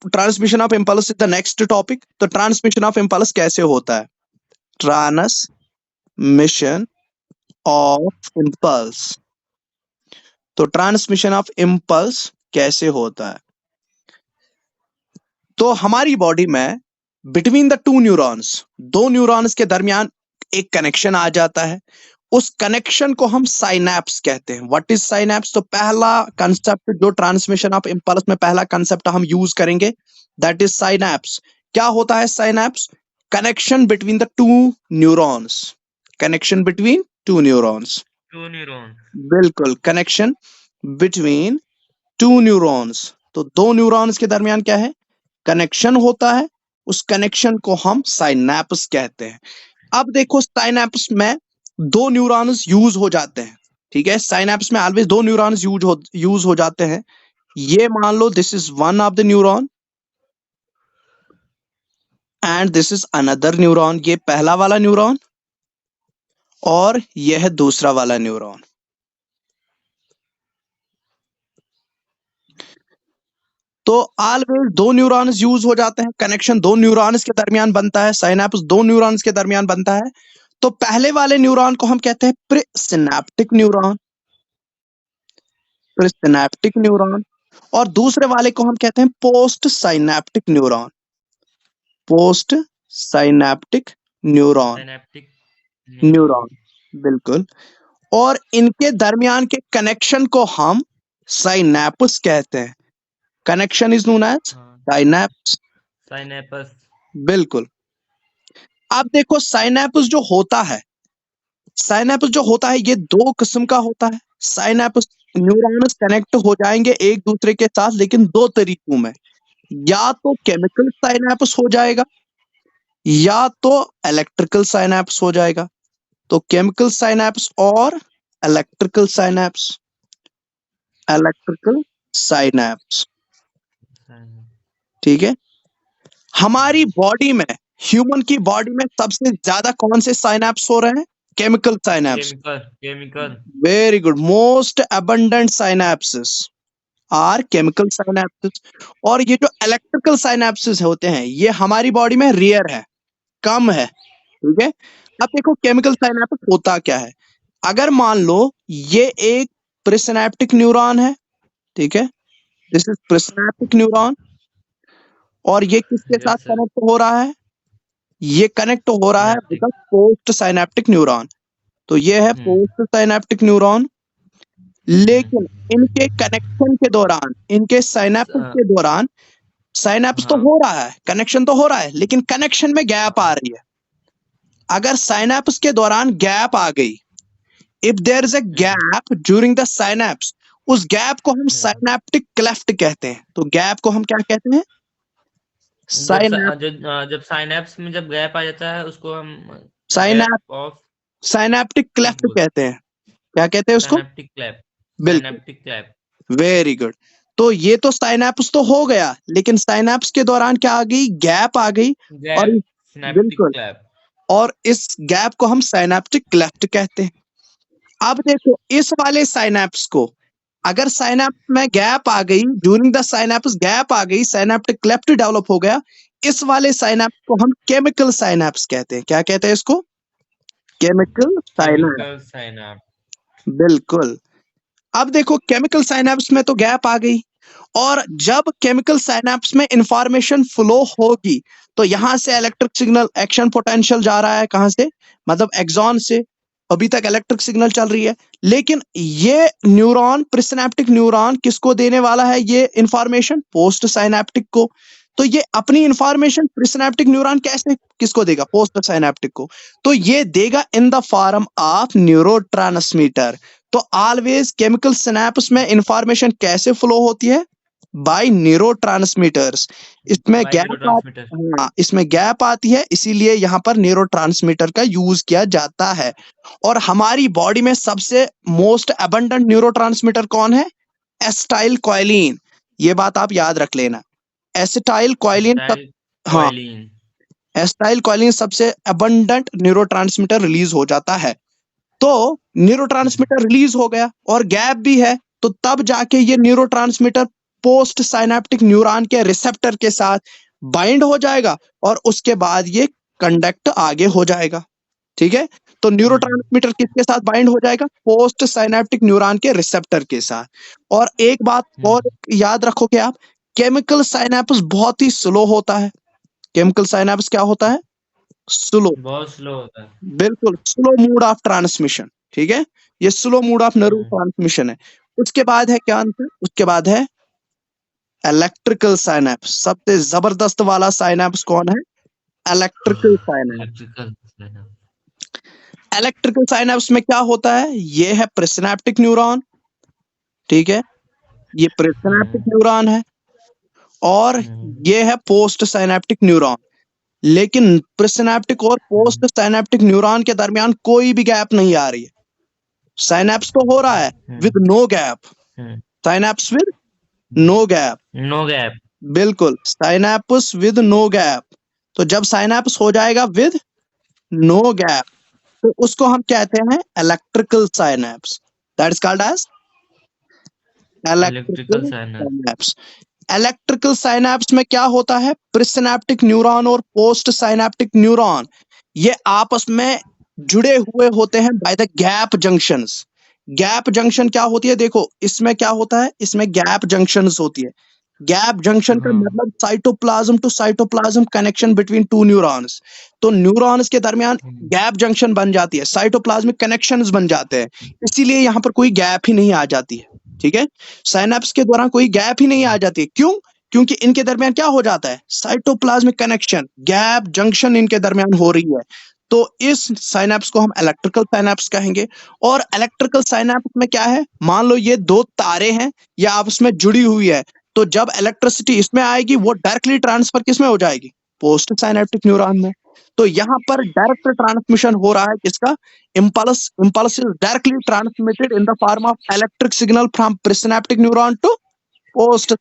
Transmission of impulse is the next topic. तो transmission of impulse कैसे होता है? ट्रांसमिशन ऑफ इम्पल्स, तो ट्रांसमिशन ऑफ इम्पल्स कैसे होता है? तो हमारी बॉडी में बिटवीन द टू न्यूरॉन्स, दो न्यूरॉन्स के दरमियान एक कनेक्शन आ जाता है। उस कनेक्शन को हम साइनैप्स कहते हैं। What is synapse? तो पहला कंसेप्ट जो ट्रांसमिशन ऑफ इम्पल्स में पहला कंसेप्ट हम यूज करेंगे, दैट इज साइनैप्स। क्या होता है synapse? Connection between the two neurons, connection between two neurons, two neuron. बिल्कुल, कनेक्शन बिटवीन टू न्यूरॉन्स। तो दो न्यूरॉन्स के दरमियान क्या है? कनेक्शन होता है। उस कनेक्शन को हम साइनैप्स कहते हैं। अब देखो, साइनैप्स में दो न्यूरॉन्स यूज हो जाते हैं, ठीक है? साइनैप्स में ऑलवेज दो न्यूरॉन्स यूज हो जाते हैं। ये मान लो this is one of the neuron and this is another neuron. ये पहला वाला न्यूरॉन और यह है दूसरा वाला न्यूरॉन। तो ऑलवेज दो न्यूरॉन्स यूज हो जाते हैं, कनेक्शन दो न्यूरॉन्स के दरमियान बनता है, साइनैप्स दो न्यूरॉन्स के दरमियान बनता है। तो पहले वाले न्यूरॉन को हम कहते हैं प्रीसिनैप्टिक न्यूरॉन, प्रीसिनैप्टिक न्यूरॉन, और दूसरे वाले को हम कहते हैं post synaptic neuron, post synaptic neuron, synaptic neuron, बिल्कुल। और इनके दरमियान के कनेक्शन को हम साइनैप्स कहते हैं। कनेक्शन इज नोन एज हाँ, साइनैप्स, साइनेपस। बिल्कुल। अब देखो, साइनैप्स जो होता है, साइनैप्स जो होता है ये दो किस्म का होता है। साइनैप्स, न्यूरॉन्स कनेक्ट हो जाएंगे एक दूसरे के साथ, लेकिन दो तरीकों में। या तो केमिकल साइनैप्स हो जाएगा या तो इलेक्ट्रिकल साइनैप्स हो जाएगा। तो केमिकल साइनैप्स और इलेक्ट्रिकल साइनैप्स, इलेक्ट्रिकल साइनैप्स, ठीक है? हमारी बॉडी में, ह्यूमन की बॉडी में सबसे ज्यादा कौन से साइनैप्स हो रहे हैं? Chemical synapse. Chemical, chemical. Very good, most abundant synapses are chemical synapses. और ये जो इलेक्ट्रिकल साइनैप्सेस होते हैं ये हमारी बॉडी में रेयर है, कम है, ठीक है? अब देखो, केमिकल साइनैप्स होता क्या है? अगर मान लो ये एक प्रीसिनैप्टिक न्यूरॉन है, ठीक है? दिस इज प्रीसिनैप्टिक न्यूरॉन, और ये किसके साथ यस सर। कनेक्ट हो रहा है? ये कनेक्ट हो रहा है synaptic. With post synaptic neuron. तो ये है पोस्ट साइनैप्टिक न्यूरॉन। लेकिन इनके कनेक्शन के दौरान, इनके साइनैप्स के दौरान, साइनैप्स तो हाँ। हो रहा है, कनेक्शन तो हो रहा है, लेकिन कनेक्शन में गैप आ रही है। अगर साइनैप्स के दौरान गैप आ गई, if there is a gap during the synapse, उस गैप को हम साइनैप्टिक क्लेफ्ट कहते हैं। तो गैप को हम क्या कहते हैं? जब साइनेप्स में जब गैप आ जाता है उसको हम साइनैप गैप ऑफ साइनैप्टिक क्लेफ्ट कहते हैं। क्या कहते हैं उसको? Synaptic clap. बिल्कुल, साइनेप्टिक क्लैप। Very good. तो ये तो साइनैप्स तो हो गया, लेकिन साइनैप्स के दौरान क्या आ गई? गैप आ गई। और गैप, सिनेप्टिक बिल्कुल, क्लैप। और इस गैप को हम साइनैप्टिक क्लेफ्ट कहते हैं। अब देखो, इस वाले साइनैप्स को, अगर साइनैप्स में गैप आ गई, ड्यूरिंग द साइनैप्स गैप आ गई, साइनैप्टिक क्लेफ्ट डेवलप हो गया, इस वाले साइनैप्स को हम केमिकल साइनैप्स कहते हैं। क्या कहते हैं इसको? Chemical synapse, chemical synapse. बिल्कुल। अब देखो, केमिकल साइनैप्स में तो गैप आ गई, और जब केमिकल साइनैप्स में इंफॉर्मेशन फ्लो होगी, तो यहां से इलेक्ट्रिक सिग्नल एक्शन पोटेंशियल जा रहा है, कहां से? मतलब एक्सॉन से। अभी तक इलेक्ट्रिक सिग्नल चल रही है, लेकिन ये न्यूरॉन, प्रीसिनैप्टिक न्यूरॉन, किसको देने वाला है ये इंफॉर्मेशन? पोस्ट साइनैप्टिक को। तो ये अपनी इंफॉर्मेशन प्रीसिनैप्टिक न्यूरॉन कैसे किसको देगा? पोस्ट साइनैप्टिक को। तो ये देगा in the form of neurotransmitter. तो ऑलवेज केमिकल सिनैप्स में इंफॉर्मेशन कैसे फ्लो होती है? By neurotransmitters. इसमें बाय गैप न्यूरोट्रांसमीटर। हाँ, इसमें गैप आती है, इसीलिए यहाँ पर न्यूरोट्रांसमीटर का यूज किया जाता है। और हमारी बॉडी में सबसे मोस्ट अबंडेंट न्यूरोट्रांसमीटर कौन है? Acetyl choline. ये बात आप याद रख लेना। एसिटाइल कोलिन हाँ, कोलिन। एसिटाइल कोलिन सबसे अबंडेंट न्यूरोट्रांसमीटर रिलीज हो जाता है। तो न्यूरोट्रांसमीटर रिलीज हो गया और गैप भी है, तो तब जाके ये न्यूरोट्रांसमीटर पोस्ट साइनेप्टिक न्यूरॉन के रिसेप्टर के साथ बाइंड हो जाएगा और उसके बाद ये कंडक्ट आगे हो जाएगा। ठीक है, तो न्यूरोट्रांसमीटर किसके साथ बाइंड हो जाएगा? पोस्ट साइनेप्टिक न्यूरॉन के रिसेप्टर के साथ। और एक बात और याद रखोगे आप, केमिकल साइनेप्स बहुत ही स्लो होता है। केमिकल साइनेप्स क्या होता है? स्लो, बहुत स्लो होता है। बिल्कुल स्लो मोड ऑफ ट्रांसमिशन। ठीक है, ये slow mode of nerve transmission है। उसके बाद है क्या आंसर? उसके बाद है इलेक्ट्रिकल साइनेप्स। सबसे जबरदस्त वाला साइनेप्स कौन है? Electrical synapse. Electrical electrical synapse में क्या होता है? ये है प्रिसिनेप्टिक न्यूरॉन। ठीक है, ये प्रिसिनेप्टिक न्यूरॉन है और ये है पोस्ट साइनेप्टिक न्यूरॉन। लेकिन प्रिसिनेप्टिक और पोस्ट साइनेप्टिक न्यूरॉन के दरमियान कोई भी गैप नहीं आ रही है। साइनेप्स तो हो रहा है with no gap. Synapse with no gap. No gap. बिल्कुल, साइनेप्स विद नो गैप। तो जब साइनेप्स हो जाएगा विद नो गैप तो उसको हम कहते हैं electrical synapse. That is called as electrical synapse. Electrical synapse में क्या होता है? प्रिसिनेप्टिक न्यूरॉन और पोस्ट साइनेप्टिक न्यूरॉन ये आपस में जुड़े हुए होते हैं by the gap junctions. Gap junction क्या होती है? देखो इसमें क्या होता है, इसमें गैप जंक्शंस होती है। गैप जंक्शन का मतलब cytoplasm to cytoplasm connection between two neurons. तो न्यूरॉन्स के दरमियान गैप जंक्शन बन जाती है, साइटोप्लाज्मिक कनेक्शंस बन जाते हैं, इसीलिए यहाँ पर कोई गैप ही नहीं आ जाती है। ठीक है, साइनेप्स के दौरान कोई गैप ही नहीं आ जाती है। क्यों? क्योंकि इनके दरमियान क्या हो जाता है? साइटोप्लाज्मिक कनेक्शन, गैप जंक्शन इनके दरमियान हो रही है। तो इस साइनेप्स को हम इलेक्ट्रिकल साइनेप्स कहेंगे। और इलेक्ट्रिकल साइनेप्स में क्या है? मान लो ये दो तारे हैं, ये आपस में जुड़ी हुई है, तो जब इलेक्ट्रिसिटी इसमें आएगी वो डायरेक्टली ट्रांसफर किसमें हो जाएगी? पोस्ट साइनेप्टिक न्यूरॉन में। तो यहाँ पर डायरेक्ट ट्रांसमिशन हो रहा है किसका? impulse is directly transmitted in the form of electric signal from presynaptic neuron to post